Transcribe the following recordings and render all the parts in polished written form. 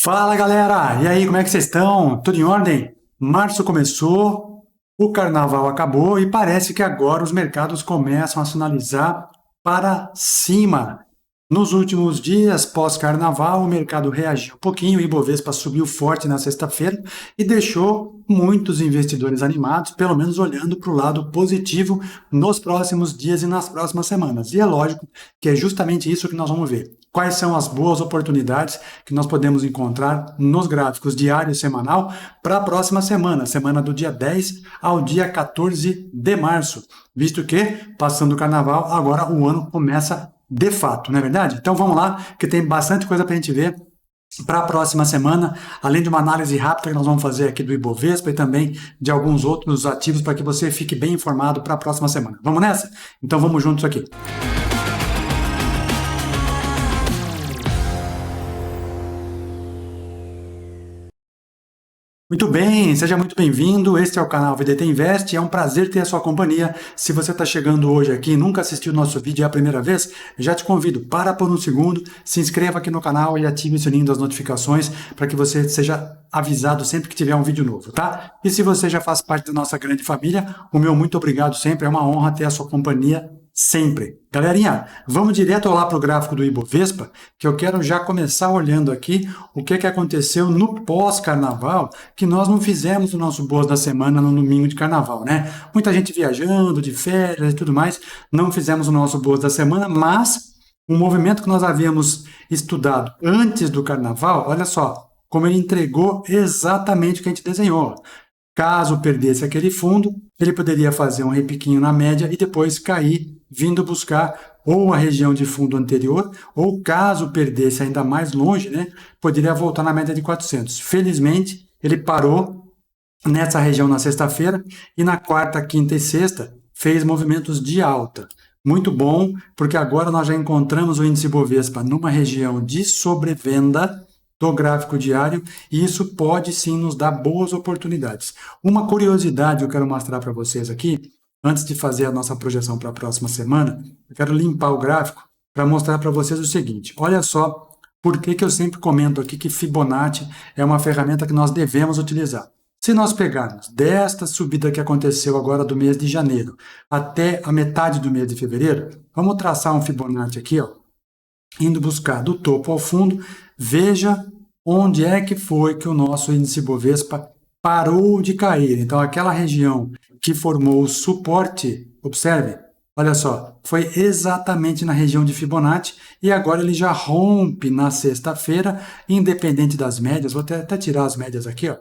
Fala galera! E aí, como é que vocês estão? Tudo em ordem? Março começou, o carnaval acabou e parece que agora os mercados começam a sinalizar para cima. Nos últimos dias, pós-carnaval, o mercado reagiu um pouquinho, o Ibovespa subiu forte na sexta-feira e deixou muitos investidores animados, pelo menos olhando para o lado positivo nos próximos dias e nas próximas semanas. E é lógico que é justamente isso que nós vamos ver. Quais são as boas oportunidades que nós podemos encontrar nos gráficos diário e semanal para a próxima semana, semana do dia 10 ao dia 14 de março, visto que, passando o carnaval, agora o ano começa de fato, não é verdade? Então vamos lá, que tem bastante coisa para a gente ver para a próxima semana, além de uma análise rápida que nós vamos fazer aqui do Ibovespa e também de alguns outros ativos para que você fique bem informado para a próxima semana. Vamos nessa? Então vamos juntos aqui. Muito bem, seja muito bem-vindo. Este é o canal VDT Invest. É um prazer ter a sua companhia. Se você está chegando hoje aqui e nunca assistiu o nosso vídeo, é a primeira vez, já te convido, para por um segundo, se inscreva aqui no canal e ative o sininho das notificações para que você seja avisado sempre que tiver um vídeo novo, tá? E se você já faz parte da nossa grande família, o meu muito obrigado sempre. É uma honra ter a sua companhia sempre. Galerinha, vamos direto lá para o gráfico do Ibovespa, que eu quero já começar olhando aqui o que aconteceu no pós-carnaval, que nós não fizemos o nosso Boas da Semana no domingo de carnaval, né? Muita gente viajando, de férias e tudo mais, não fizemos o nosso Boas da Semana, mas o movimento que nós havíamos estudado antes do carnaval, olha só, como ele entregou exatamente o que a gente desenhou. Caso perdesse aquele fundo, ele poderia fazer um repiquinho na média e depois cair, vindo buscar ou a região de fundo anterior, ou caso perdesse ainda mais longe, né, poderia voltar na média de 400. Felizmente, ele parou nessa região na sexta-feira e na quarta, quinta e sexta fez movimentos de alta. Muito bom, porque agora nós já encontramos o índice Bovespa numa região de sobrevenda do gráfico diário, e isso pode sim nos dar boas oportunidades. Uma curiosidade eu quero mostrar para vocês aqui, antes de fazer a nossa projeção para a próxima semana, eu quero limpar o gráfico para mostrar para vocês o seguinte, olha só por que eu sempre comento aqui que Fibonacci é uma ferramenta que nós devemos utilizar. Se nós pegarmos desta subida que aconteceu agora do mês de janeiro até a metade do mês de fevereiro, vamos traçar um Fibonacci aqui, ó, indo buscar do topo ao fundo, veja onde é que foi que o nosso índice Bovespa parou de cair. Então, aquela região que formou o suporte, observe, olha só, foi exatamente na região de Fibonacci e agora ele já rompe na sexta-feira, independente das médias, vou até tirar as médias aqui, ó.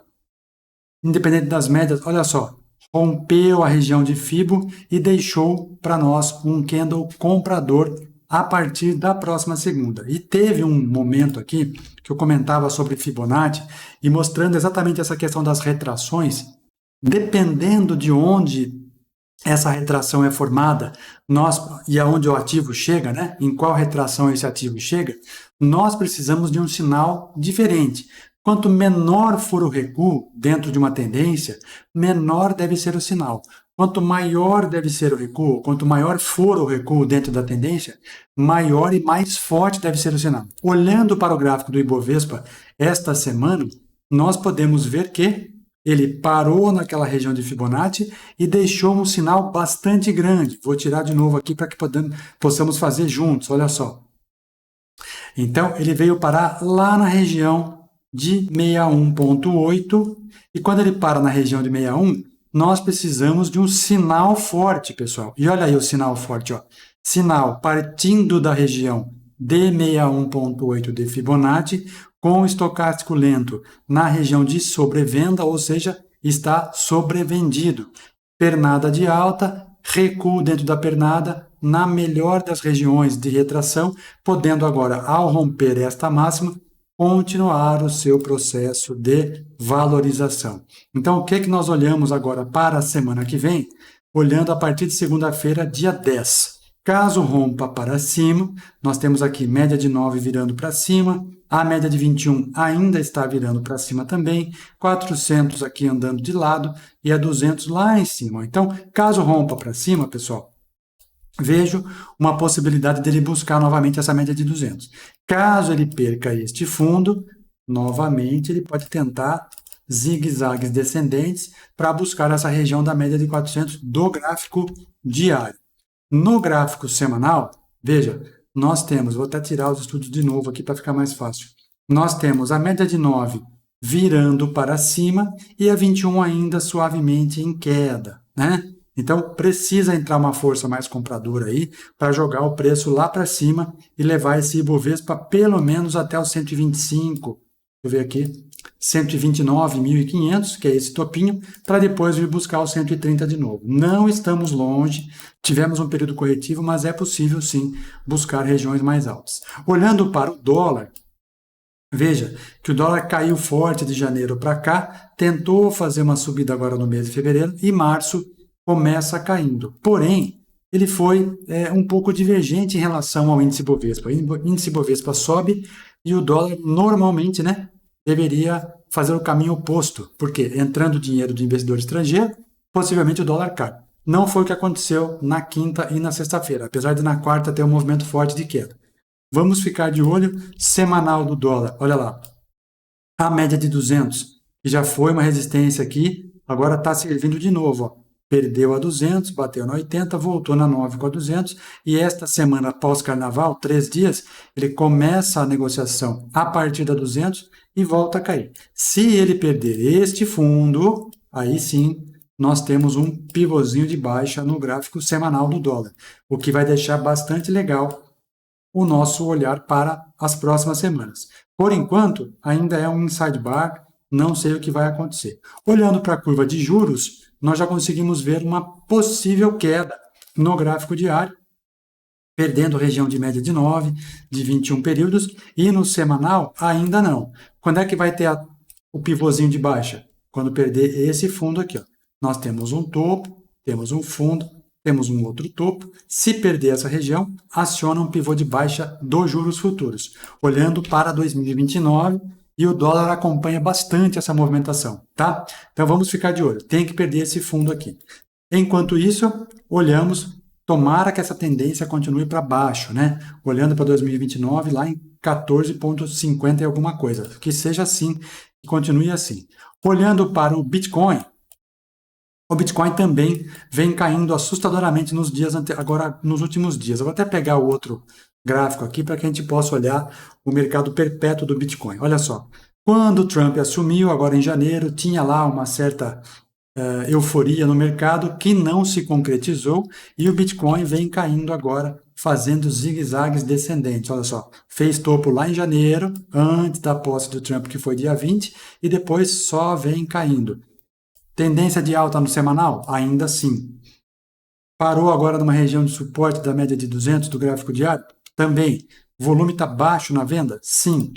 Independente das médias, olha só, rompeu a região de Fibo e deixou para nós um candle comprador a partir da próxima segunda. E teve um momento aqui que eu comentava sobre Fibonacci e mostrando exatamente essa questão das retrações, dependendo de onde essa retração é formada, e aonde o ativo chega, né? Em qual retração esse ativo chega, nós precisamos de um sinal diferente. Quanto menor for o recuo dentro de uma tendência, menor deve ser o sinal. Quanto maior deve ser o recuo, quanto maior for o recuo dentro da tendência, maior e mais forte deve ser o sinal. Olhando para o gráfico do Ibovespa esta semana, nós podemos ver que ele parou naquela região de Fibonacci e deixou um sinal bastante grande. Vou tirar de novo aqui para que possamos fazer juntos, olha só. Então, ele veio parar lá na região de 61,8 e quando ele para na região de 61, nós precisamos de um sinal forte, pessoal. E olha aí o sinal forte, ó. Sinal partindo da região de 61,8 de Fibonacci, com o estocástico lento na região de sobrevenda, ou seja, está sobrevendido. Pernada de alta, recuo dentro da pernada, na melhor das regiões de retração, podendo agora, ao romper esta máxima, continuar o seu processo de valorização. Então, o que nós olhamos agora para a semana que vem? Olhando a partir de segunda-feira, dia 10. Caso rompa para cima, nós temos aqui média de 9 virando para cima, a média de 21 ainda está virando para cima também, 400 aqui andando de lado e a 200 lá em cima. Então, caso rompa para cima, pessoal, vejo uma possibilidade dele buscar novamente essa média de 200. Caso ele perca este fundo, novamente ele pode tentar zigue-zagues descendentes para buscar essa região da média de 400 do gráfico diário. No gráfico semanal, veja, nós temos, vou até tirar os estudos de novo aqui para ficar mais fácil. Nós temos a média de 9 virando para cima e a 21 ainda suavemente em queda, né? Então, precisa entrar uma força mais compradora aí para jogar o preço lá para cima e levar esse Ibovespa pelo menos até os 125, deixa eu ver aqui, 129.500, que é esse topinho, para depois vir buscar os 130 de novo. Não estamos longe, tivemos um período corretivo, mas é possível sim buscar regiões mais altas. Olhando para o dólar, veja que o dólar caiu forte de janeiro para cá, tentou fazer uma subida agora no mês de fevereiro e março começa caindo. Porém, ele foi um pouco divergente em relação ao índice Bovespa. O índice Bovespa sobe e o dólar normalmente, né, deveria fazer o caminho oposto, porque entrando dinheiro de investidor estrangeiro, possivelmente o dólar cai. Não foi o que aconteceu na quinta e na sexta-feira, apesar de na quarta ter um movimento forte de queda. Vamos ficar de olho semanal do dólar. Olha lá, a média de 200, que já foi uma resistência aqui, agora está servindo de novo. Ó. Perdeu a 200, bateu na 80, voltou na 9 com a 200, e esta semana pós-carnaval, 3 dias, ele começa a negociação a partir da 200 e volta a cair. Se ele perder este fundo, aí sim nós temos um pivôzinho de baixa no gráfico semanal do dólar, o que vai deixar bastante legal o nosso olhar para as próximas semanas. Por enquanto, ainda é um inside bar, não sei o que vai acontecer. Olhando para a curva de juros, nós já conseguimos ver uma possível queda no gráfico diário, perdendo região de média de 9, de 21 períodos, e no semanal ainda não. Quando é que vai ter o pivôzinho de baixa? Quando perder esse fundo aqui. Ó. Nós temos um topo, temos um fundo, temos um outro topo. Se perder essa região, aciona um pivô de baixa dos juros futuros, olhando para 2029, e o dólar acompanha bastante essa movimentação, tá? Então vamos ficar de olho, tem que perder esse fundo aqui. Enquanto isso, olhamos, tomara que essa tendência continue para baixo, né? Olhando para 2029, lá em 14,50 e alguma coisa, que seja assim, que continue assim. Olhando para o Bitcoin também vem caindo assustadoramente nos dias agora nos últimos dias. Eu vou até pegar o outro gráfico aqui para que a gente possa olhar o mercado perpétuo do Bitcoin. Olha só, quando o Trump assumiu, agora em janeiro, tinha lá uma certa euforia no mercado que não se concretizou e o Bitcoin vem caindo agora, fazendo zigue-zagues descendentes. Olha só, fez topo lá em janeiro, antes da posse do Trump, que foi dia 20, e depois só vem caindo. Tendência de alta no semanal? Ainda sim. Parou agora numa região de suporte da média de 200 do gráfico diário? Também. O volume está baixo na venda? Sim.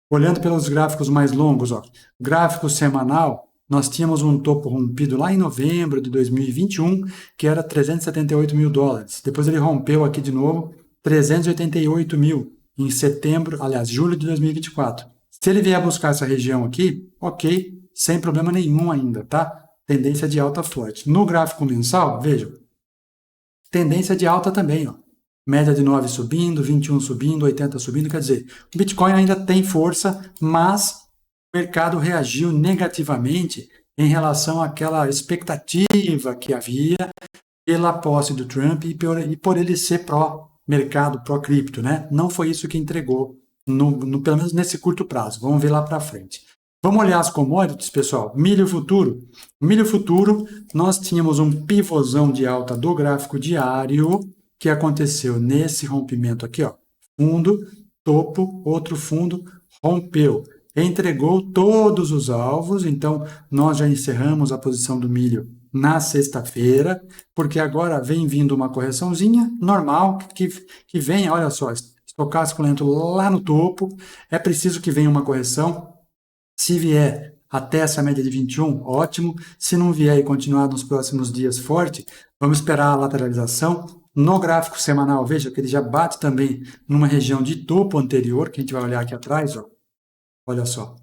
Olhando pelos gráficos mais longos, ó, gráfico semanal, nós tínhamos um topo rompido lá em novembro de 2021, que era 378 mil dólares. Depois ele rompeu aqui de novo, 388 mil em setembro, aliás, julho de 2024. Se ele vier buscar essa região aqui, ok, sem problema nenhum ainda, tá? Tendência de alta forte. No gráfico mensal, vejam, tendência de alta também, ó. Média de 9 subindo, 21 subindo, 80 subindo, quer dizer, o Bitcoin ainda tem força, mas o mercado reagiu negativamente em relação àquela expectativa que havia pela posse do Trump e por ele ser pró-mercado, pró-cripto, né? Não foi isso que entregou, pelo menos nesse curto prazo. Vamos ver lá para frente. Vamos olhar as commodities, pessoal. Milho futuro. Milho futuro, nós tínhamos um pivôzão de alta do gráfico diário que aconteceu nesse rompimento aqui, ó. Fundo, topo, outro fundo, rompeu. Entregou todos os alvos, então nós já encerramos a posição do milho na sexta-feira, porque agora vem vindo uma correçãozinha normal, que venha, olha só, estocástico lento lá no topo, é preciso que venha uma correção. Se vier até essa média de 21, ótimo. Se não vier e continuar nos próximos dias forte, vamos esperar a lateralização. No gráfico semanal, veja que ele já bate também numa região de topo anterior, que a gente vai olhar aqui atrás, ó. Olha só.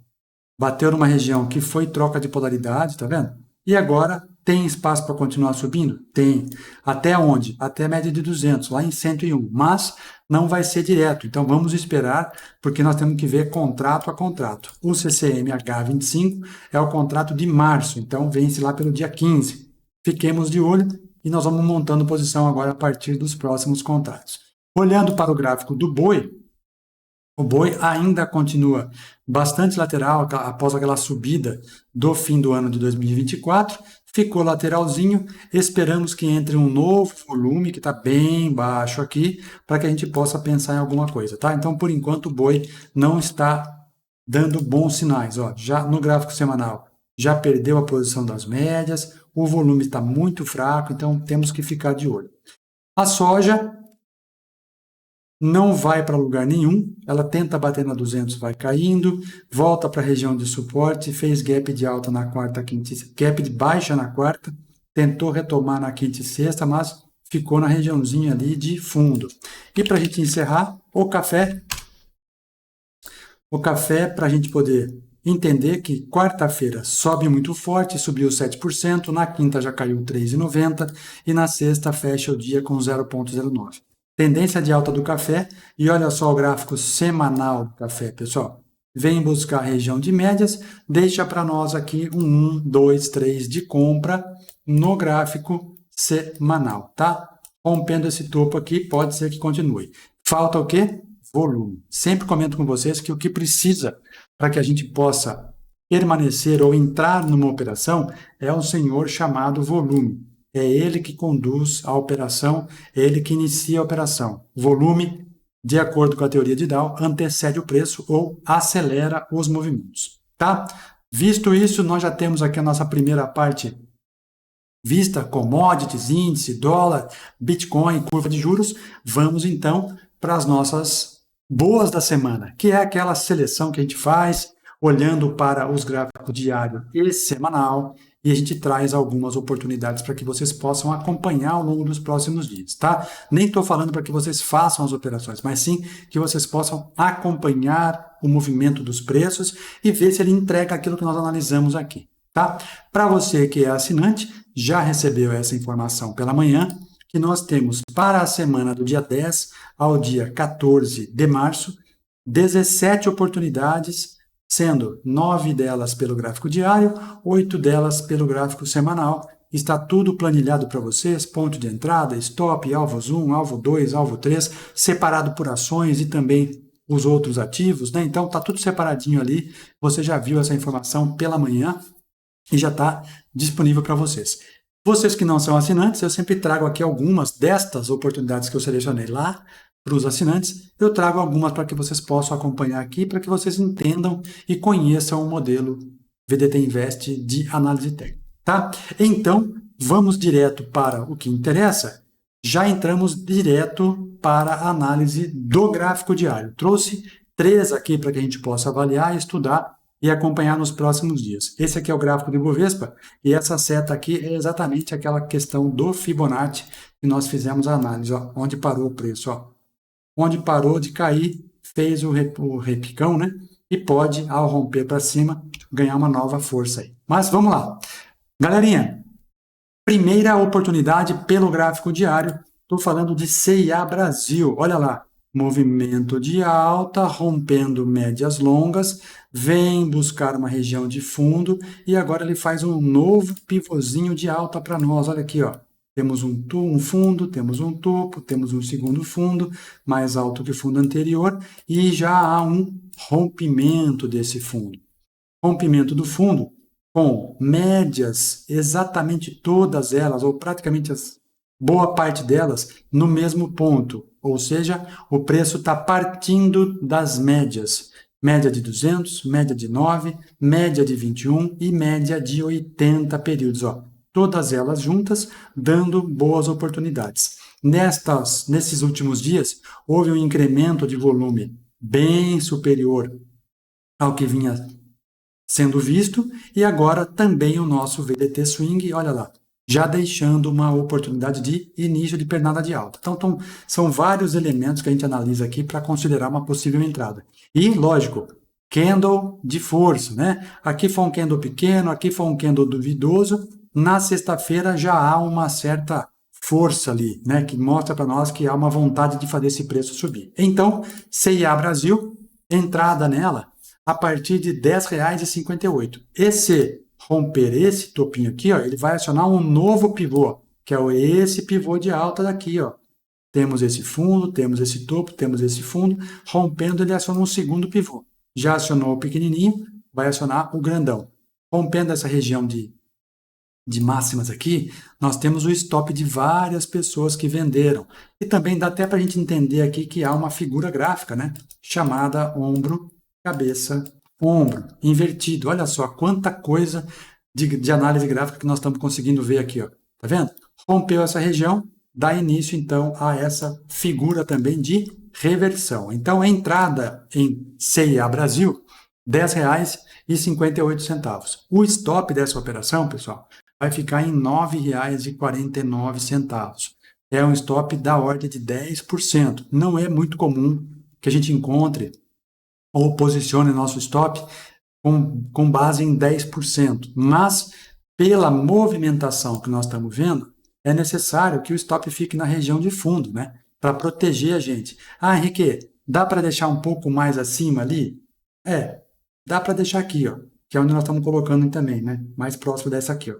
Bateu numa região que foi troca de polaridade, tá vendo? E agora Tem espaço para continuar subindo? Tem. Até onde? Até a média de 200, lá em 101. Mas não vai ser direto. Então vamos esperar, porque nós temos que ver contrato a contrato. O CCMH25 é o contrato de março, então vence lá pelo dia 15. Fiquemos de olho e nós vamos montando posição agora a partir dos próximos contratos. Olhando para o gráfico do boi, o boi ainda continua bastante lateral após aquela subida do fim do ano de 2024, ficou lateralzinho, esperamos que entre um novo volume, que está bem baixo aqui, para que a gente possa pensar em alguma coisa, tá? Então, por enquanto, o boi não está dando bons sinais, ó. Já no gráfico semanal, já perdeu a posição das médias, o volume está muito fraco, então temos que ficar de olho. A soja não vai para lugar nenhum, ela tenta bater na 200, vai caindo, volta para a região de suporte, fez gap de alta na quarta, quinta, gap de baixa na quarta, tentou retomar na quinta e sexta, mas ficou na regiãozinha ali de fundo. E para a gente encerrar, o café para a gente poder entender que quarta-feira sobe muito forte, subiu 7%, na quinta já caiu 3,90 e na sexta fecha o dia com 0,09. Tendência de alta do café, e olha só o gráfico semanal do café, pessoal. Vem buscar a região de médias, deixa para nós aqui um 1, 2, 3 de compra no gráfico semanal, tá? Rompendo esse topo aqui, pode ser que continue. Falta o quê? Volume. Sempre comento com vocês que o que precisa para que a gente possa permanecer ou entrar numa operação é um senhor chamado volume. É ele que conduz a operação, é ele que inicia a operação. Volume, de acordo com a teoria de Dow, antecede o preço ou acelera os movimentos, tá? Visto isso, nós já temos aqui a nossa primeira parte vista, commodities, índice, dólar, Bitcoin, curva de juros. Vamos então para as nossas boas da semana, que é aquela seleção que a gente faz olhando para os gráficos diário e semanal, e a gente traz algumas oportunidades para que vocês possam acompanhar ao longo dos próximos dias, tá? Nem estou falando para que vocês façam as operações, mas sim que vocês possam acompanhar o movimento dos preços e ver se ele entrega aquilo que nós analisamos aqui, tá? Para você que é assinante, já recebeu essa informação pela manhã, que nós temos para a semana do dia 10 ao dia 14 de março, 17 oportunidades, sendo 9 delas pelo gráfico diário, 8 delas pelo gráfico semanal. Está tudo planilhado para vocês, ponto de entrada, stop, alvo 1, alvo 2, alvo 3, separado por ações e também os outros ativos, né? Então está tudo separadinho ali, você já viu essa informação pela manhã e já está disponível para vocês. Vocês que não são assinantes, eu sempre trago aqui algumas destas oportunidades que eu selecionei lá para os assinantes, eu trago algumas para que vocês possam acompanhar aqui, para que vocês entendam e conheçam o modelo VDT Invest de análise técnica, tá? Então, vamos direto para o que interessa. Já entramos direto para a análise do gráfico diário. Trouxe 3 aqui para que a gente possa avaliar, estudar e acompanhar nos próximos dias. Esse aqui é o gráfico do Ibovespa e essa seta aqui é exatamente aquela questão do Fibonacci que nós fizemos a análise, ó, onde parou o preço, ó. Onde parou de cair, fez o repicão, né? E pode, ao romper para cima, ganhar uma nova força aí. Mas vamos lá. Galerinha, primeira oportunidade pelo gráfico diário, estou falando de CIA Brasil. Olha lá, movimento de alta, rompendo médias longas, vem buscar uma região de fundo e agora ele faz um novo pivôzinho de alta para nós. Olha aqui, ó. Temos um fundo, temos um topo, temos um segundo fundo, mais alto que o fundo anterior, e já há um rompimento desse fundo. Rompimento do fundo com médias, exatamente todas elas, ou praticamente boa parte delas, no mesmo ponto. Ou seja, o preço está partindo das médias. Média de 200, média de 9, média de 21 e média de 80 períodos, ó. Todas elas juntas, dando boas oportunidades. Nesses últimos dias, houve um incremento de volume bem superior ao que vinha sendo visto, e agora também o nosso VDT Swing, olha lá, já deixando uma oportunidade de início de pernada de alta. Então, são vários elementos que a gente analisa aqui para considerar uma possível entrada. E, lógico, candle de força, né? Aqui foi um candle pequeno, aqui foi um candle duvidoso, na sexta-feira já há uma certa força ali, né, que mostra para nós que há uma vontade de fazer esse preço subir. Então, C&A Brasil, entrada nela a partir de R$ 10,58. Esse romper esse topinho aqui, ó, ele vai acionar um novo pivô, que é esse pivô de alta daqui, ó. Temos esse fundo, temos esse topo, temos esse fundo, rompendo ele aciona um segundo pivô. Já acionou o pequenininho, vai acionar o grandão. Rompendo essa região de máximas aqui, nós temos o stop de várias pessoas que venderam. E também dá até para a gente entender aqui que há uma figura gráfica, né? Chamada ombro, cabeça, ombro, invertido. Olha só quanta coisa de análise gráfica que nós estamos conseguindo ver aqui, ó. Tá vendo? Rompeu essa região, dá início então a essa figura também de reversão. Então, a entrada em C&A Brasil, R$ 10,58. O stop dessa operação, pessoal, vai ficar em R$ 9,49. É um stop da ordem de 10%. Não é muito comum que a gente encontre ou posicione nosso stop com base em 10%. Mas, pela movimentação que nós estamos vendo, é necessário que o stop fique na região de fundo, né? Para proteger a gente. Ah, Henrique, dá para deixar um pouco mais acima ali? Dá para deixar aqui, ó, que é onde nós estamos colocando também, né? Mais próximo dessa aqui, ó.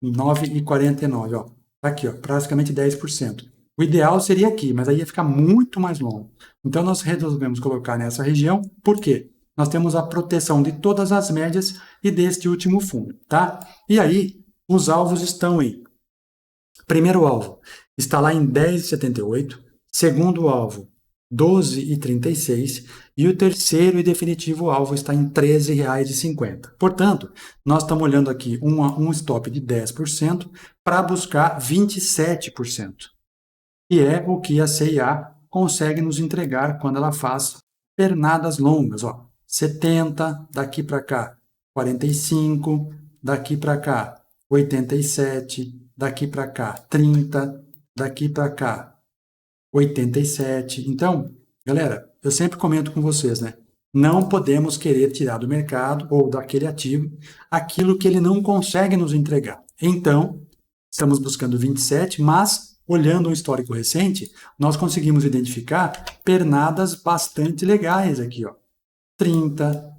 9,49, ó. Tá aqui, ó, praticamente 10%. O ideal seria aqui, mas aí ia ficar muito mais longo. Então, nós resolvemos colocar nessa região, por quê? Nós temos a proteção de todas as médias e deste último fundo, tá? E aí, os alvos estão em... Primeiro alvo está lá em 10,78. Segundo alvo, 12,36 e o terceiro e definitivo alvo está em R$ 13,50. Portanto, nós estamos olhando aqui um stop de 10% para buscar 27%, que é o que a C&A consegue nos entregar quando ela faz pernadas longas. Ó, 70, daqui para cá, 45, daqui para cá, 87, daqui para cá, 30, daqui para cá, 87. Então, galera, eu sempre comento com vocês, né? Não podemos querer tirar do mercado ou daquele ativo aquilo que ele não consegue nos entregar. Então, estamos buscando 27, mas olhando um histórico recente, nós conseguimos identificar pernadas bastante legais aqui, ó. 30,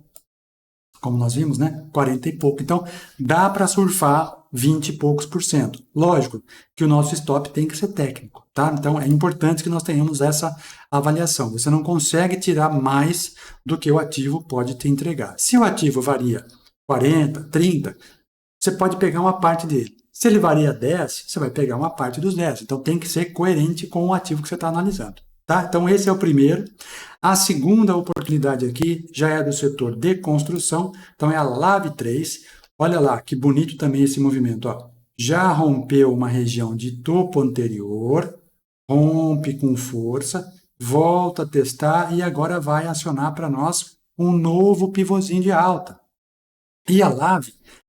como nós vimos, né? 40 e pouco. Então, dá para surfar 20 e poucos por cento. Lógico que o nosso stop tem que ser técnico, tá? Então, é importante que nós tenhamos essa avaliação. Você não consegue tirar mais do que o ativo pode te entregar. Se o ativo varia 40, 30, você pode pegar uma parte dele. Se ele varia 10, você vai pegar uma parte dos 10. Então, tem que ser coerente com o ativo que você está analisando. Tá? Então, esse é o primeiro. A segunda oportunidade aqui já é do setor de construção. Então, é a LAV3. Olha lá, que bonito também esse movimento. Ó. Já rompeu uma região de topo anterior, rompe com força, volta a testar e agora vai acionar para nós um novo pivôzinho de alta. E a LAV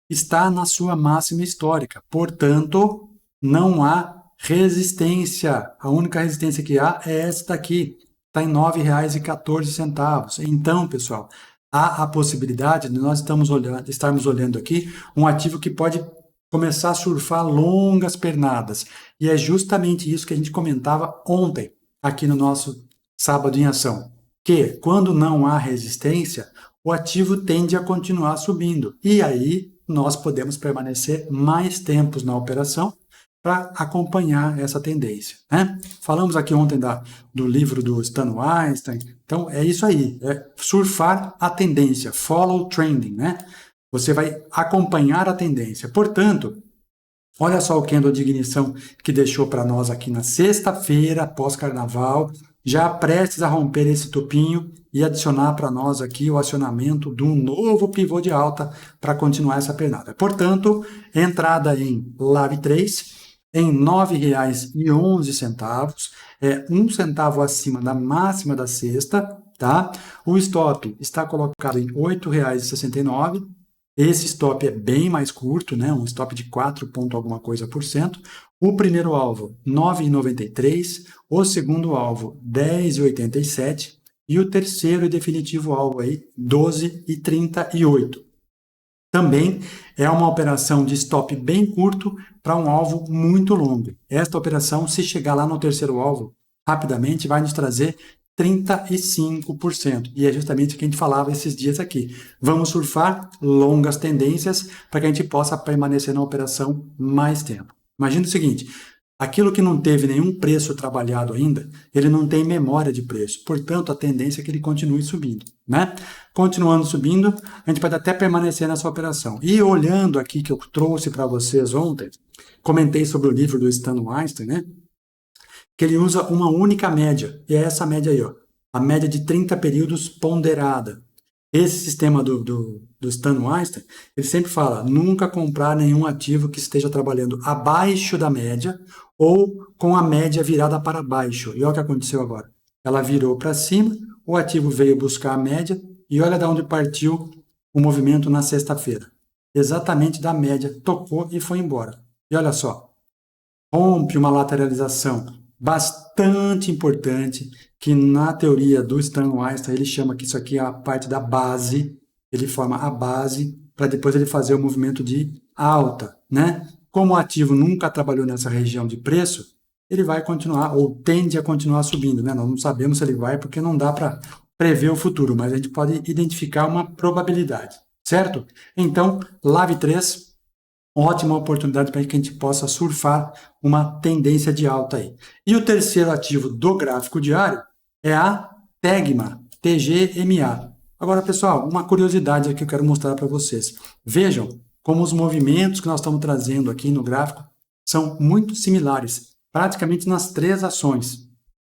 está na sua máxima histórica, portanto, não há resistência. A única resistência que há é esta aqui, está em R$ 9,14. Então, pessoal, há a possibilidade de nós estarmos olhando aqui um ativo que pode começar a surfar longas pernadas. E é justamente isso que a gente comentava ontem, aqui no nosso Sábado em Ação, que quando não há resistência, o ativo tende a continuar subindo. E aí nós podemos permanecer mais tempos na operação para acompanhar essa tendência, né? Falamos aqui ontem do livro do Stan Weinstein. Então, é isso aí, é surfar a tendência, follow trending, né? Você vai acompanhar a tendência. Portanto, olha só o candle de ignição que deixou para nós aqui na sexta-feira, pós-carnaval, já prestes a romper esse topinho e adicionar para nós aqui o acionamento de um novo pivô de alta para continuar essa pernada. Portanto, entrada em LAV3 em R$ 9,11, é 1 centavo acima da máxima da sexta, tá? O stop está colocado em R$ 8,69. Esse stop é bem mais curto, né? Um stop de 4 ponto alguma coisa por cento. O primeiro alvo, 9,93. O segundo alvo, 10,87. E o terceiro e definitivo alvo aí, 12,38. Também é uma operação de stop bem curto para um alvo muito longo. Esta operação, se chegar lá no terceiro alvo rapidamente, vai nos trazer 35%. E é justamente o que a gente falava esses dias aqui. Vamos surfar longas tendências para que a gente possa permanecer na operação mais tempo. Imagina o seguinte, aquilo que não teve nenhum preço trabalhado ainda, ele não tem memória de preço. Portanto, a tendência é que ele continue subindo, né? Continuando subindo, a gente pode até permanecer nessa operação. E olhando aqui que eu trouxe para vocês ontem, comentei sobre o livro do Stan Weinstein, né? Que ele usa uma única média, e é essa média aí, ó, a média de 30 períodos ponderada. Esse sistema do Stan Weinstein, ele sempre fala, nunca comprar nenhum ativo que esteja trabalhando abaixo da média ou com a média virada para baixo. E olha o que aconteceu agora. Ela virou para cima, o ativo veio buscar a média e olha de onde partiu o movimento na sexta-feira. Exatamente da média, tocou e foi embora. E olha só, rompe uma lateralização bastante importante, que na teoria do Stan Weinstein ele chama que isso aqui é a parte da base, ele forma a base para depois ele fazer o movimento de alta, né? Como o ativo nunca trabalhou nessa região de preço, ele vai continuar, ou tende a continuar subindo, né? Nós não sabemos se ele vai, porque não dá para prever o futuro, mas a gente pode identificar uma probabilidade, certo? Então, Lave 3, ótima oportunidade para que a gente possa surfar uma tendência de alta aí. E o terceiro ativo do gráfico diário é a Tegma, TGMA. Agora, pessoal, uma curiosidade aqui que eu quero mostrar para vocês. Vejam como os movimentos que nós estamos trazendo aqui no gráfico são muito similares, praticamente nas três ações.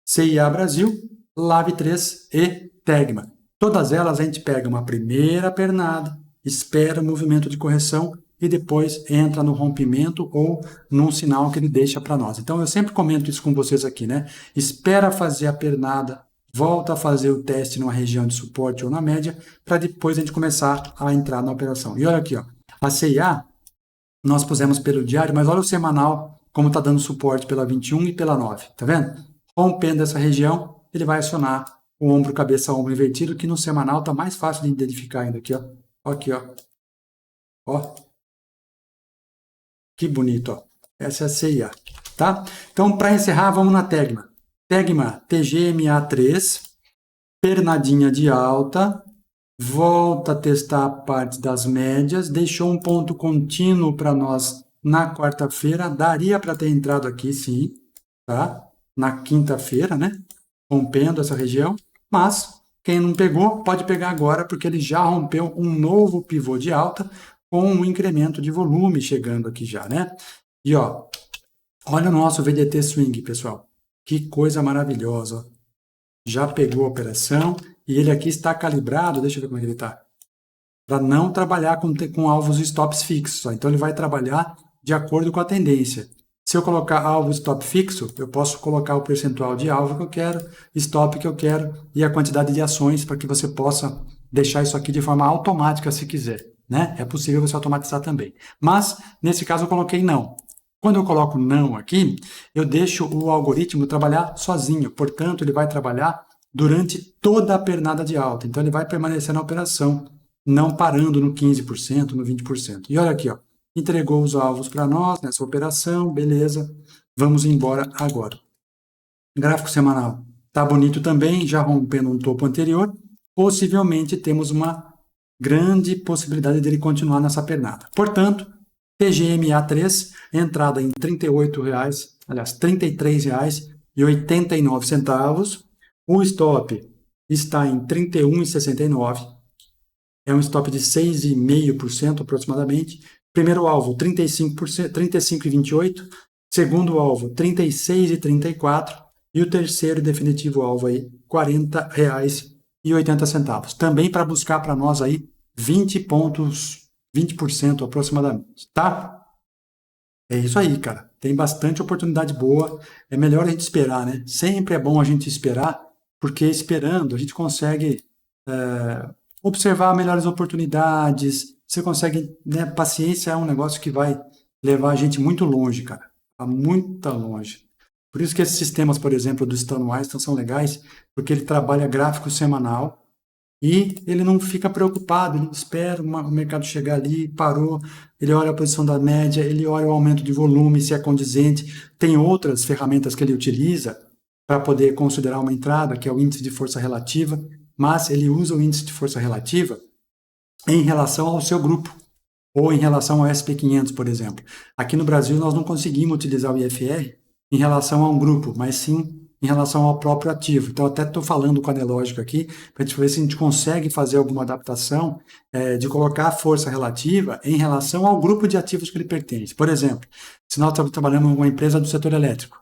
CIA Brasil, Lave 3 e Tegma. Todas elas a gente pega uma primeira pernada, espera o movimento de correção e depois entra no rompimento ou num sinal que ele deixa para nós. Então, eu sempre comento isso com vocês aqui, né? Espera fazer a pernada, volta a fazer o teste numa região de suporte ou na média, para depois a gente começar a entrar na operação. E olha aqui, ó, a CIA, nós pusemos pelo diário, mas olha o semanal, como está dando suporte pela 21 e pela 9, tá vendo? Rompendo essa região, ele vai acionar o ombro, cabeça, ombro invertido, que no semanal está mais fácil de identificar ainda aqui, ó. Aqui, ó. Ó. Que bonito, ó. Essa é a CIA, tá? Então, para encerrar, vamos na Tegma. Tegma, TGMA3, pernadinha de alta, volta a testar a parte das médias, deixou um ponto contínuo para nós na quarta-feira, daria para ter entrado aqui, sim, tá? Na quinta-feira, né? Rompendo essa região, mas quem não pegou, pode pegar agora, porque ele já rompeu um novo pivô de alta, com um incremento de volume chegando aqui já, né? E ó, olha o nosso VDT Swing, pessoal. Que coisa maravilhosa, ó. Já pegou a operação e ele aqui está calibrado, deixa eu ver como é que ele está, para não trabalhar com alvos e stops fixos, ó. Então ele vai trabalhar de acordo com a tendência. Se eu colocar alvo stop fixo, eu posso colocar o percentual de alvo que eu quero, stop que eu quero e a quantidade de ações para que você possa deixar isso aqui de forma automática se quiser, né? É possível você automatizar também. Mas, nesse caso, eu coloquei não. Quando eu coloco não aqui, eu deixo o algoritmo trabalhar sozinho. Portanto, ele vai trabalhar durante toda a pernada de alta. Então, ele vai permanecer na operação, não parando no 15%, no 20%. E olha aqui, ó. Entregou os alvos para nós nessa operação, beleza. Vamos embora agora. Gráfico semanal está bonito também, já rompendo um topo anterior. Possivelmente temos uma grande possibilidade dele continuar nessa pernada. Portanto, TGMA3, entrada em R$ 38,00, aliás, R$ 33,89. O stop está em R$ 31,69. É um stop de 6,5% aproximadamente. Primeiro alvo, 35,28. Segundo alvo, 36,34. E o terceiro e definitivo alvo aí, R$ 40,80. Também para buscar para nós aí 20 pontos, 20% aproximadamente, tá? É isso aí, cara. Tem bastante oportunidade boa. É melhor a gente esperar, né? Sempre é bom a gente esperar, porque esperando a gente consegue observar melhores oportunidades. Você consegue, né? Paciência é um negócio que vai levar a gente muito longe, cara. Muito longe. Por isso que esses sistemas, por exemplo, do Stan Weinstein são legais, porque ele trabalha gráfico semanal e ele não fica preocupado, ele espera o mercado chegar ali, parou, ele olha a posição da média, ele olha o aumento de volume, se é condizente. Tem outras ferramentas que ele utiliza para poder considerar uma entrada, que é o índice de força relativa, mas ele usa o índice de força relativa em relação ao seu grupo, ou em relação ao SP500, por exemplo. Aqui no Brasil, nós não conseguimos utilizar o IFR em relação a um grupo, mas sim em relação ao próprio ativo. Então, até estou falando com a Nelógica aqui, para a gente ver se a gente consegue fazer alguma adaptação de colocar a força relativa em relação ao grupo de ativos que ele pertence. Por exemplo, se nós trabalhamos em uma empresa do setor elétrico,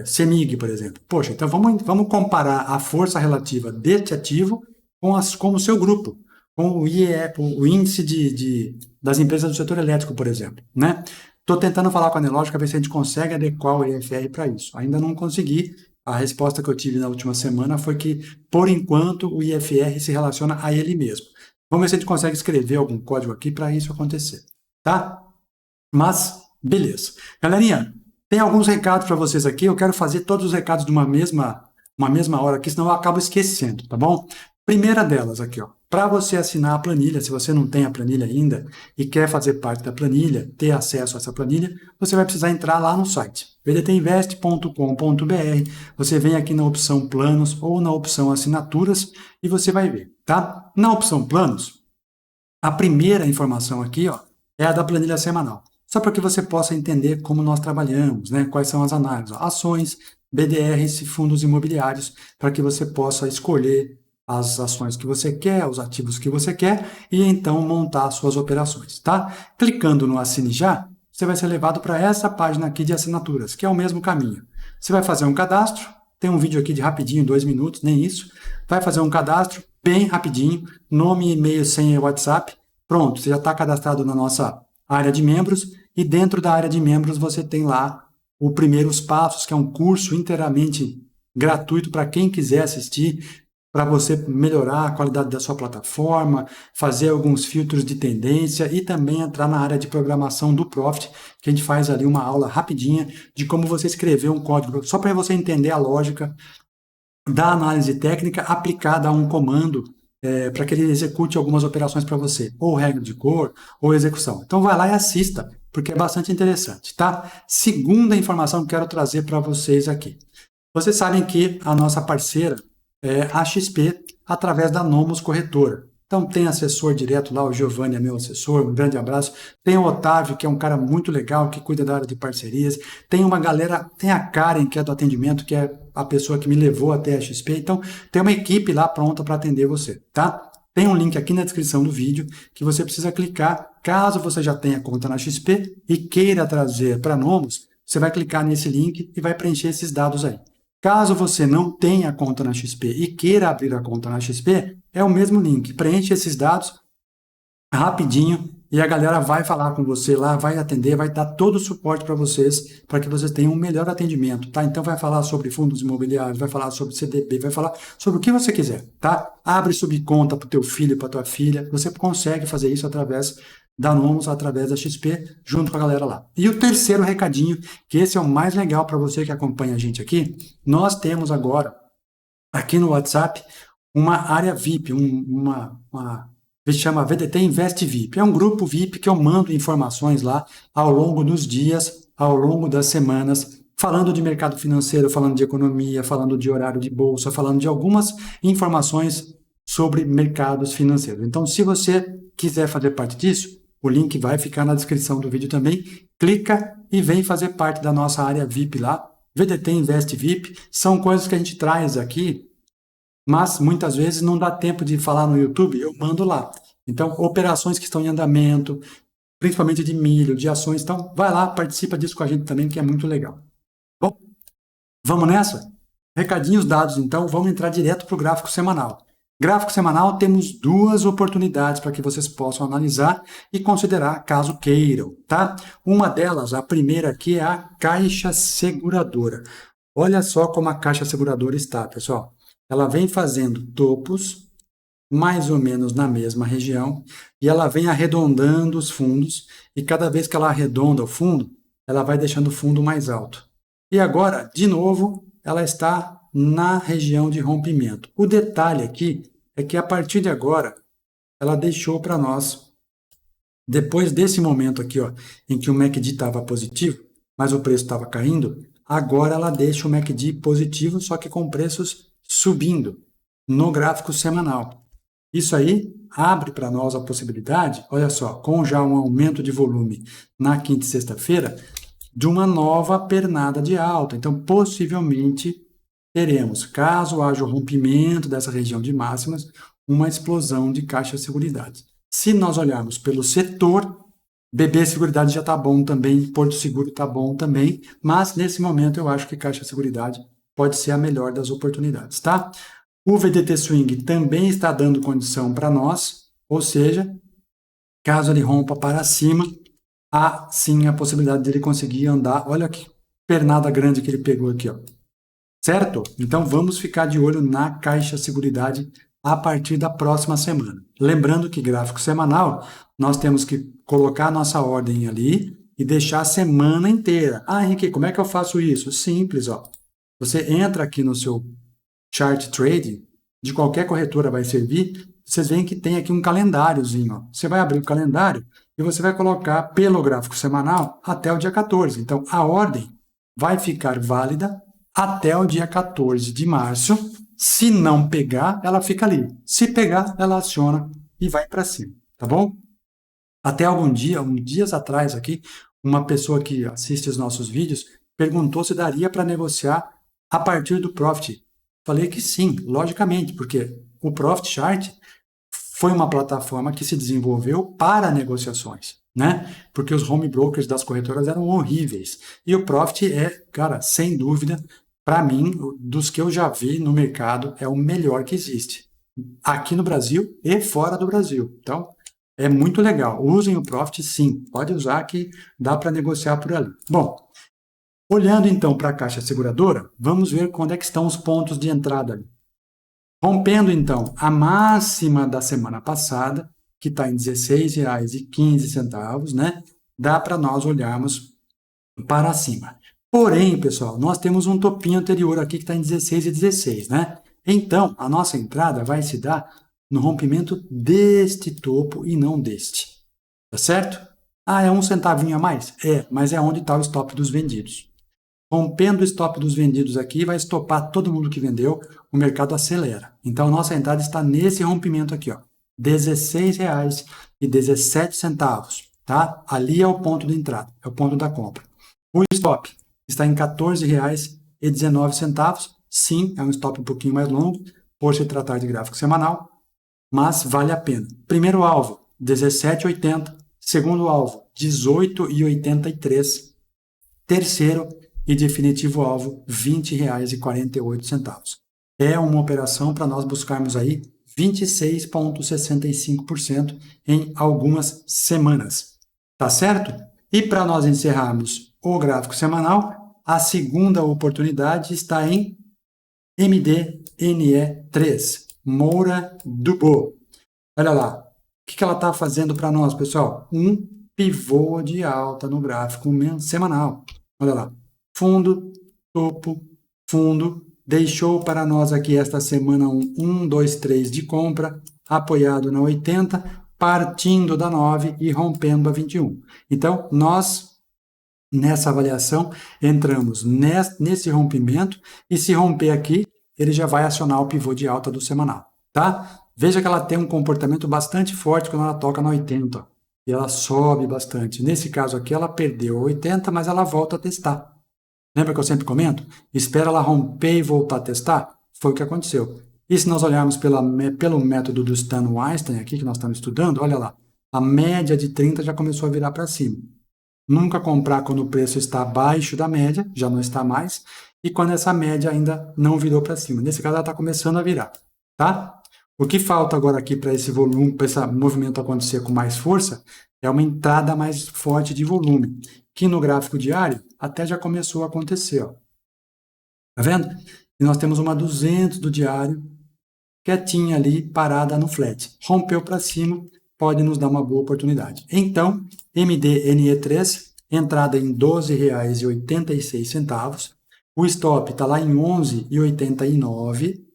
CEMIG, por exemplo. Poxa, então vamos comparar a força relativa deste ativo com o seu grupo, com o IEE, o índice das empresas do setor elétrico, por exemplo, né? Estou tentando falar com a Nelógica, ver se a gente consegue adequar o IFR para isso. Ainda não consegui. A resposta que eu tive na última semana foi que, por enquanto, o IFR se relaciona a ele mesmo. Vamos ver se a gente consegue escrever algum código aqui para isso acontecer, tá? Mas, beleza. Galerinha, tem alguns recados para vocês aqui. Eu quero fazer todos os recados de uma mesma hora aqui, senão eu acabo esquecendo, tá bom? Primeira delas aqui, ó. Para você assinar a planilha, se você não tem a planilha ainda e quer fazer parte da planilha, ter acesso a essa planilha, você vai precisar entrar lá no site vdtinvest.com.br. Você vem aqui na opção planos ou na opção assinaturas e você vai ver, tá? Na opção planos, a primeira informação aqui, ó, é a da planilha semanal. Só para que você possa entender como nós trabalhamos, né? Quais são as análises, ações, BDRs e fundos imobiliários, para que você possa escolher as ações que você quer, os ativos que você quer, e então montar suas operações, tá? Clicando no Assine Já, você vai ser levado para essa página aqui de assinaturas, que é o mesmo caminho. Você vai fazer um cadastro, tem um vídeo aqui de rapidinho, 2 minutos, nem isso. Vai fazer um cadastro bem rapidinho, nome, e-mail, senha e WhatsApp. Pronto, você já está cadastrado na nossa área de membros, e dentro da área de membros você tem lá o Primeiros Passos, que é um curso inteiramente gratuito para quem quiser assistir, para você melhorar a qualidade da sua plataforma, fazer alguns filtros de tendência e também entrar na área de programação do Profit, que a gente faz ali uma aula rapidinha de como você escrever um código, só para você entender a lógica da análise técnica aplicada a um comando para que ele execute algumas operações para você, ou regra de cor, ou execução. Então vai lá e assista, porque é bastante interessante, tá? Segunda informação que quero trazer para vocês aqui. Vocês sabem que a nossa parceira é a XP, através da Nomos Corretora. Então tem assessor direto lá, o Giovanni é meu assessor, um grande abraço. Tem o Otávio, que é um cara muito legal, que cuida da área de parcerias. Tem uma galera, tem a Karen, que é do atendimento, que é a pessoa que me levou até a XP. Então tem uma equipe lá pronta para atender você, tá? Tem um link aqui na descrição do vídeo que você precisa clicar. Caso você já tenha conta na XP e queira trazer para Nomos, você vai clicar nesse link e vai preencher esses dados aí. Caso você não tenha conta na XP e queira abrir a conta na XP, é o mesmo link. Preenche esses dados rapidinho e a galera vai falar com você lá, vai atender, vai dar todo o suporte para vocês, para que vocês tenham um melhor atendimento, tá? Então vai falar sobre fundos imobiliários, vai falar sobre CDB, vai falar sobre o que você quiser, tá? Abre subconta para o teu filho, para tua filha, você consegue fazer isso através da Nomos, através da XP, junto com a galera lá. E o terceiro recadinho, que esse é o mais legal para você que acompanha a gente aqui, nós temos agora, aqui no WhatsApp, uma área VIP, que se chama VDT Invest VIP. É um grupo VIP que eu mando informações lá ao longo dos dias, ao longo das semanas, falando de mercado financeiro, falando de economia, falando de horário de bolsa, falando de algumas informações sobre mercados financeiros. Então, se você quiser fazer parte disso, o link vai ficar na descrição do vídeo também. Clica e vem fazer parte da nossa área VIP lá. VDT Invest VIP são coisas que a gente traz aqui, mas muitas vezes não dá tempo de falar no YouTube, eu mando lá. Então, operações que estão em andamento, principalmente de milho, de ações. Então, vai lá, participa disso com a gente também, que é muito legal. Bom, vamos nessa? Recadinhos dados, então, vamos entrar direto para o gráfico semanal. Gráfico semanal, temos duas oportunidades para que vocês possam analisar e considerar caso queiram, tá? Uma delas, a primeira aqui, é a Caixa Seguradora. Olha só como a Caixa Seguradora está, pessoal. Ela vem fazendo topos, mais ou menos na mesma região, e ela vem arredondando os fundos, e cada vez que ela arredonda o fundo, ela vai deixando o fundo mais alto. E agora, de novo, ela está na região de rompimento. O detalhe aqui é que a partir de agora, ela deixou para nós, depois desse momento aqui, ó, em que o MACD estava positivo, mas o preço estava caindo, agora ela deixa o MACD positivo, só que com preços subindo no gráfico semanal. Isso aí abre para nós a possibilidade, olha só, com já um aumento de volume na quinta e sexta-feira, de uma nova pernada de alta. Então, possivelmente, teremos, caso haja o rompimento dessa região de máximas, uma explosão de Caixa Seguridade. Se nós olharmos pelo setor, BB Seguridade já está bom também, Porto Seguro está bom também, mas nesse momento eu acho que Caixa Seguridade pode ser a melhor das oportunidades, tá? O VDT Swing também está dando condição para nós, ou seja, caso ele rompa para cima, há sim a possibilidade de ele conseguir andar. Olha que pernada grande que ele pegou aqui, ó. Certo? Então vamos ficar de olho na Caixa Seguridade a partir da próxima semana. Lembrando que gráfico semanal, nós temos que colocar a nossa ordem ali e deixar a semana inteira. Ah, Henrique, como é que eu faço isso? Simples, ó. Você entra aqui no seu chart trading, de qualquer corretora vai servir, vocês veem que tem aqui um calendáriozinho. Ó. Você vai abrir o calendário e você vai colocar pelo gráfico semanal até o dia 14. Então, a ordem vai ficar válida até o dia 14 de março. Se não pegar, ela fica ali. Se pegar, ela aciona e vai para cima, tá bom? Até algum dia, uns dias atrás aqui, uma pessoa que assiste os nossos vídeos perguntou se daria para negociar a partir do Profit. Falei que sim, logicamente, porque o Profit Chart foi uma plataforma que se desenvolveu para negociações, né? Porque os home brokers das corretoras eram horríveis. E o Profit é, cara, sem dúvida, para mim, dos que eu já vi no mercado, é o melhor que existe. Aqui no Brasil e fora do Brasil. Então, é muito legal. Usem o Profit, sim. Pode usar que dá para negociar por ali. Bom, olhando então para a Caixa Seguradora, vamos ver quando é que estão os pontos de entrada ali. Rompendo então a máxima da semana passada, que está em R$ 16,15, né? Dá para nós olharmos para cima. Porém, pessoal, nós temos um topinho anterior aqui que está em 16,16, né? Então, a nossa entrada vai se dar no rompimento deste topo e não deste. Tá certo? Ah, é um centavinho a mais? É, mas é onde está o stop dos vendidos. Rompendo o stop dos vendidos aqui, vai estopar todo mundo que vendeu, o mercado acelera. Então, a nossa entrada está nesse rompimento aqui, ó, R$ 16,17, tá? Ali é o ponto de entrada, é o ponto da compra. O stop está em R$ 14,19. Sim, é um stop um pouquinho mais longo, por se tratar de gráfico semanal, mas vale a pena. Primeiro alvo, 17,80. Segundo alvo, 18,83. Terceiro e definitivo alvo, R$ 20,48. É uma operação para nós buscarmos aí 26,65% em algumas semanas. Tá certo? E para nós encerrarmos o gráfico semanal, a segunda oportunidade está em MDNE3, Moura Dubô. Olha lá, o que ela está fazendo para nós, pessoal? Um pivô de alta no gráfico semanal. Olha lá, fundo, topo, fundo, deixou para nós aqui esta semana um 1, 2, 3 de compra, apoiado na 80, partindo da 9 e rompendo a 21. Então, nós, nessa avaliação, entramos nesse rompimento e se romper aqui, ele já vai acionar o pivô de alta do semanal, tá? Veja que ela tem um comportamento bastante forte quando ela toca na 80, e ela sobe bastante. Nesse caso aqui, ela perdeu a 80, mas ela volta a testar. Lembra que eu sempre comento? Espera ela romper e voltar a testar? Foi o que aconteceu. E se nós olharmos pelo método do Stan Weinstein aqui, que nós estamos estudando, olha lá, a média de 30 já começou a virar para cima. Nunca comprar quando o preço está abaixo da média, já não está mais, e quando essa média ainda não virou para cima. Nesse caso, ela está começando a virar, tá? O que falta agora aqui para esse volume, para esse movimento acontecer com mais força, é uma entrada mais forte de volume, que no gráfico diário até já começou a acontecer, ó. Tá vendo? E nós temos uma 200 do diário, quietinha ali, parada no flat. Rompeu para cima, pode nos dar uma boa oportunidade. Então, MDNE3, entrada em R$ 12,86. O stop está lá em R$ 11,89.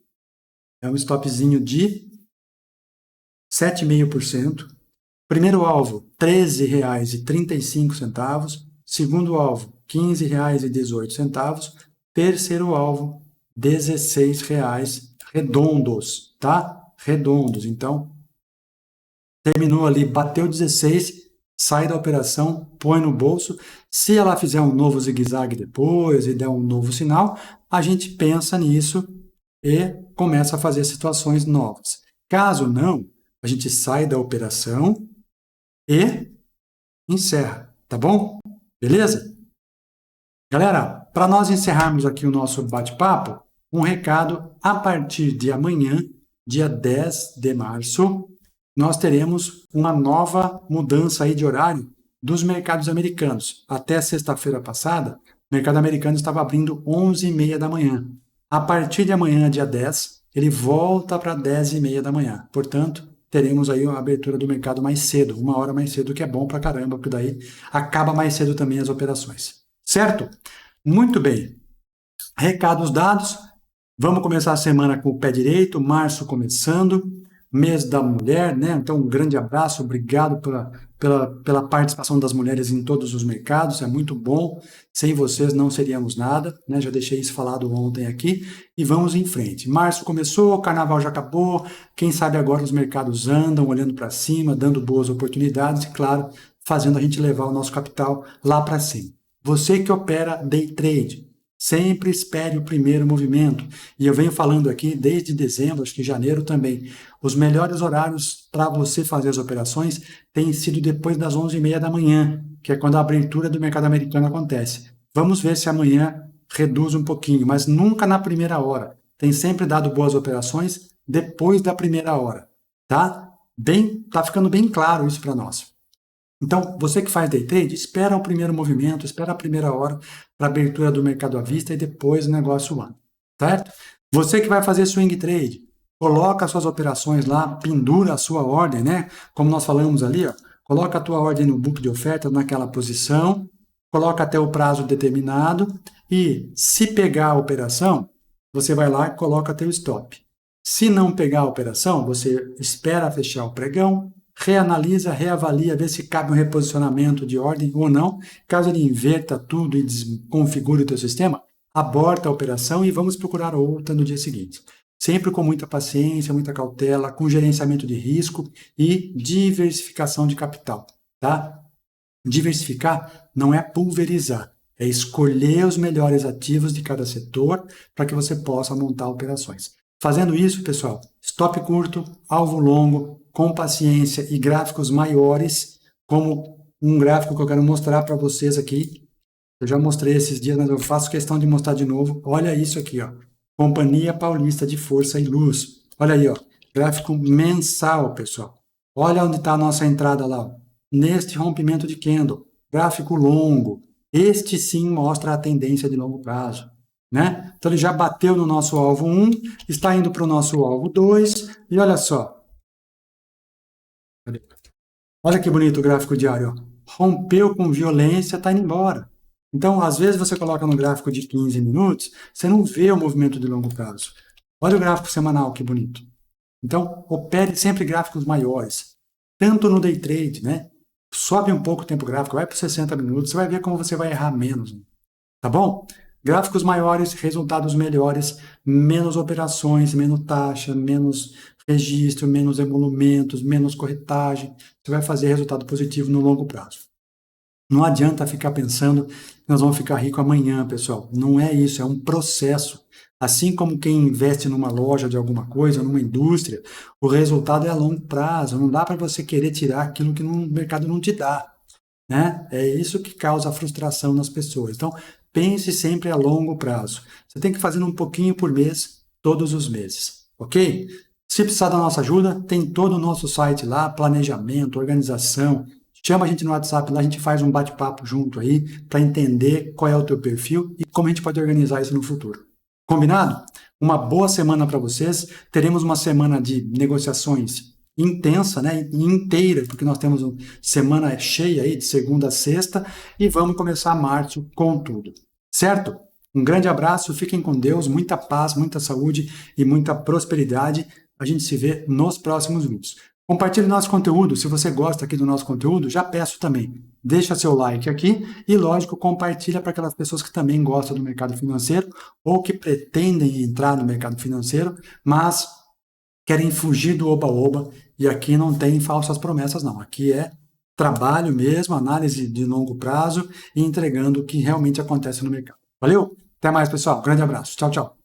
É um stopzinho de 7,5%. Primeiro alvo, R$ 13,35. Segundo alvo, R$ 15,18. Terceiro alvo, R$ 16 redondos, tá? Redondos. Então, terminou ali, bateu 16, sai da operação, põe no bolso. Se ela fizer um novo zigue-zague depois e der um novo sinal, a gente pensa nisso e começa a fazer situações novas. Caso não, a gente sai da operação e encerra, tá bom? Beleza? Galera, para nós encerrarmos aqui o nosso bate-papo, um recado: a partir de amanhã, dia 10 de março, nós teremos uma nova mudança aí de horário dos mercados americanos. Até sexta-feira passada, o mercado americano estava abrindo 11h30 da manhã. A partir de amanhã, dia 10, ele volta para 10h30 da manhã. Portanto, teremos aí a abertura do mercado mais cedo, 1 hora mais cedo, que é bom pra caramba, porque daí acaba mais cedo também as operações. Certo? Muito bem. Recados dados. Vamos começar a semana com o pé direito, março começando, mês da mulher, né? Então, um grande abraço, obrigado pela participação das mulheres em todos os mercados, é muito bom. Sem vocês não seríamos nada, né? Já deixei isso falado ontem aqui e vamos em frente. Março começou, o carnaval já acabou, quem sabe agora os mercados andam olhando para cima, dando boas oportunidades e, claro, fazendo a gente levar o nosso capital lá para cima. Você que opera day trade, sempre espere o primeiro movimento. E eu venho falando aqui desde dezembro, acho que janeiro também. Os melhores horários para você fazer as operações têm sido depois das 11h30 da manhã, que é quando a abertura do mercado americano acontece. Vamos ver se amanhã reduz um pouquinho, mas nunca na primeira hora. Tem sempre dado boas operações depois da primeira hora, tá? Tá ficando bem claro isso para nós. Então, você que faz day trade, espera o primeiro movimento, espera a primeira hora para a abertura do mercado à vista e depois o negócio anda, certo? Você que vai fazer swing trade, coloca suas operações lá, pendura a sua ordem, né? Como nós falamos ali, ó, coloca a tua ordem no book de oferta naquela posição, coloca até o prazo determinado e, se pegar a operação, você vai lá e coloca teu stop. Se não pegar a operação, você espera fechar o pregão, reanalisa, reavalia, vê se cabe um reposicionamento de ordem ou não. Caso ele inverta tudo e desconfigure o teu sistema, aborta a operação e vamos procurar outra no dia seguinte. Sempre com muita paciência, muita cautela, com gerenciamento de risco e diversificação de capital, tá? Diversificar não é pulverizar, é escolher os melhores ativos de cada setor para que você possa montar operações. Fazendo isso, pessoal, stop curto, alvo longo, com paciência e gráficos maiores, como um gráfico que eu quero mostrar para vocês aqui. Eu já mostrei esses dias, mas eu faço questão de mostrar de novo. Olha isso aqui, ó. Companhia Paulista de Força e Luz. Olha aí, ó. Gráfico mensal, pessoal. Olha onde está a nossa entrada lá, ó. Neste rompimento de candle. Gráfico longo. Este sim mostra a tendência de longo prazo, né? Então ele já bateu no nosso alvo 1, está indo para o nosso alvo 2, e olha só. Olha que bonito o gráfico diário. Ó. Rompeu com violência, está indo embora. Então, às vezes você coloca no gráfico de 15 minutos, você não vê o movimento de longo prazo. Olha o gráfico semanal, que bonito. Então, opere sempre gráficos maiores. Tanto no day trade, né? Sobe um pouco o tempo gráfico, vai para 60 minutos, você vai ver como você vai errar menos. Tá bom? Gráficos maiores, resultados melhores, menos operações, menos taxa, menos registro, menos emolumentos, menos corretagem. Você vai fazer resultado positivo no longo prazo. Não adianta ficar pensando que nós vamos ficar ricos amanhã, pessoal. Não é isso, é um processo. Assim como quem investe numa loja de alguma coisa, numa indústria, o resultado é a longo prazo. Não dá para você querer tirar aquilo que o mercado não te dá, né? É isso que causa a frustração nas pessoas. Então, pense sempre a longo prazo. Você tem que fazer um pouquinho por mês, todos os meses, ok? Se precisar da nossa ajuda, tem todo o nosso site lá, planejamento, organização. Chama a gente no WhatsApp, lá a gente faz um bate-papo junto aí, para entender qual é o teu perfil e como a gente pode organizar isso no futuro. Combinado? Uma boa semana para vocês. Teremos uma semana de negociações intensa, né, inteira, porque nós temos uma semana cheia aí de segunda a sexta e vamos começar março com tudo, certo? Um grande abraço, fiquem com Deus, muita paz, muita saúde e muita prosperidade. A gente se vê nos próximos vídeos. Compartilhe nosso conteúdo. Se você gosta aqui do nosso conteúdo, já peço também, deixa seu like aqui e, lógico, compartilha para aquelas pessoas que também gostam do mercado financeiro ou que pretendem entrar no mercado financeiro, mas querem fugir do oba-oba. E aqui não tem falsas promessas, não. Aqui é trabalho mesmo, análise de longo prazo e entregando o que realmente acontece no mercado. Valeu? Até mais, pessoal. Grande abraço. Tchau, tchau.